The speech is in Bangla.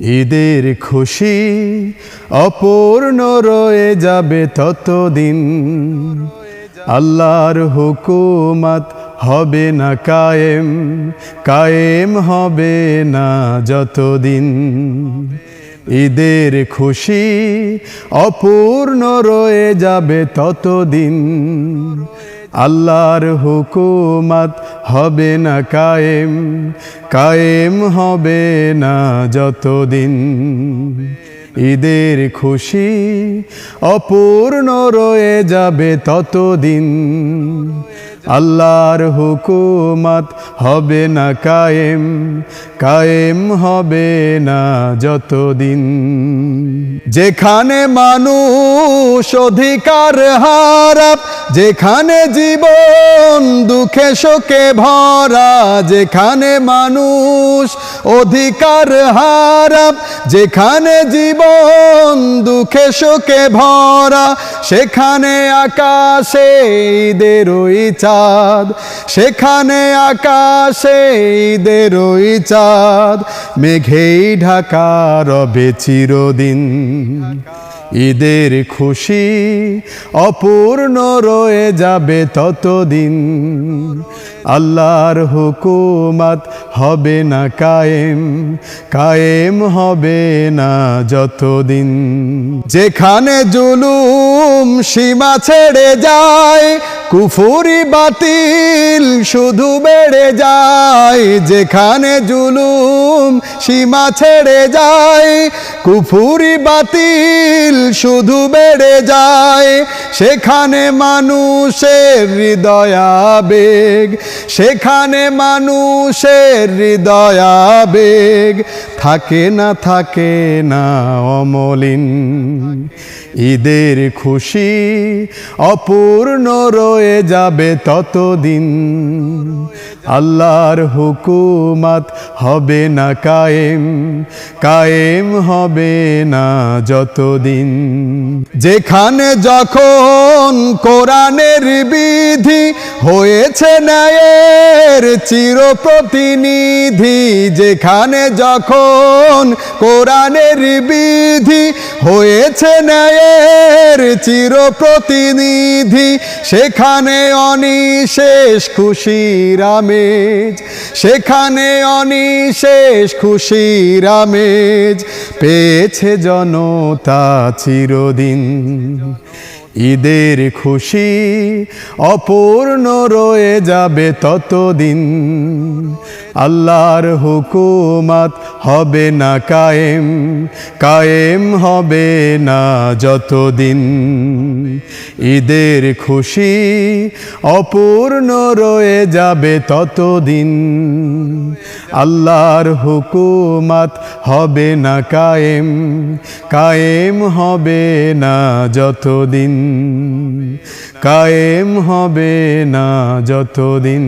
ঈদের খুশি অপূর্ণ রয়ে যাবে ততদিন, আল্লাহর হুকুমত হবে না কায়েম, কায়েম হবে না যতদিন। ঈদের খুশি অপূর্ণ রয়ে যাবে ততদিন, আল্লাহর হুকুমত হবে না কায়েম, কায়েম হবে না যতদিন। ঈদের খুশি অপূর্ণ রয়ে যাবে ততদিন, আল্লাহর হুকুমত হবে না কায়েম, কায়েম হবে না যতদিন। যেখানে মানুষ অধিকার হারাপ, যেখানে জীবন দুঃখে শোকে ভরা, যেখানে মানুষ অধিকার হারাপ, যেখানে জীবন দুঃখে শোকে ভরা, সেখানে আকাশে ঈদের ওই চাঁদ, সেখানে আকাশে ঈদের ওই চাঁদ, মেঘেই ঢাকা রবে চিরদিন। ঈদের খুশি অপূর্ণ রয়ে যাবে ততদিন, আল্লাহর হুকুমত হবে না কায়েম, কায়েম হবে না যতদিন। যেখানে জুলুম সীমা ছেড়ে যায়, কুফরি বাতিল শুধু বেড়ে যায়, যেখানে জুলুম সীমা ছেড়ে যায়, কুফরি বাতিল শুধু বেড়ে যায়, সেখানে মানুষের হৃদয় আবেগ, সেখানে মানুষের হৃদয় আবেগ থাকে না অমলিন। ঈদের খুশি অপূর্ণ রয়ে যাবে ততদিন, আল্লাহর হুকুমত হবে না কায়েম, কায়েম হবে না যতদিন। যেখানে যখন কোরআনের বিধি হয়েছে ন্যায়ের চিরপ্রতিনিধি, যেখানে যখন কোরআনের বিধি হয়েছে ন্যায়ের চিরপ্রতিনিধি, সেখানে অনিশেষ খুশির আমেজ, সেখানে অনিশেষ খুশির আমেজ পেয়েছে জনতা চিরদিন। ঈদের খুশি অপূর্ণ রয়ে যাবে ততদিন, আল্লাহর হুকুমত হবে না কায়েম, কায়েম হবে না যতদিন। ঈদের খুশি অপূর্ণ রয়ে যাবে ততদিন, আল্লাহর হুকুমত হবে না কায়েম, কায়েম হবে না যতদিন, কায়েম হবে না যতদিন।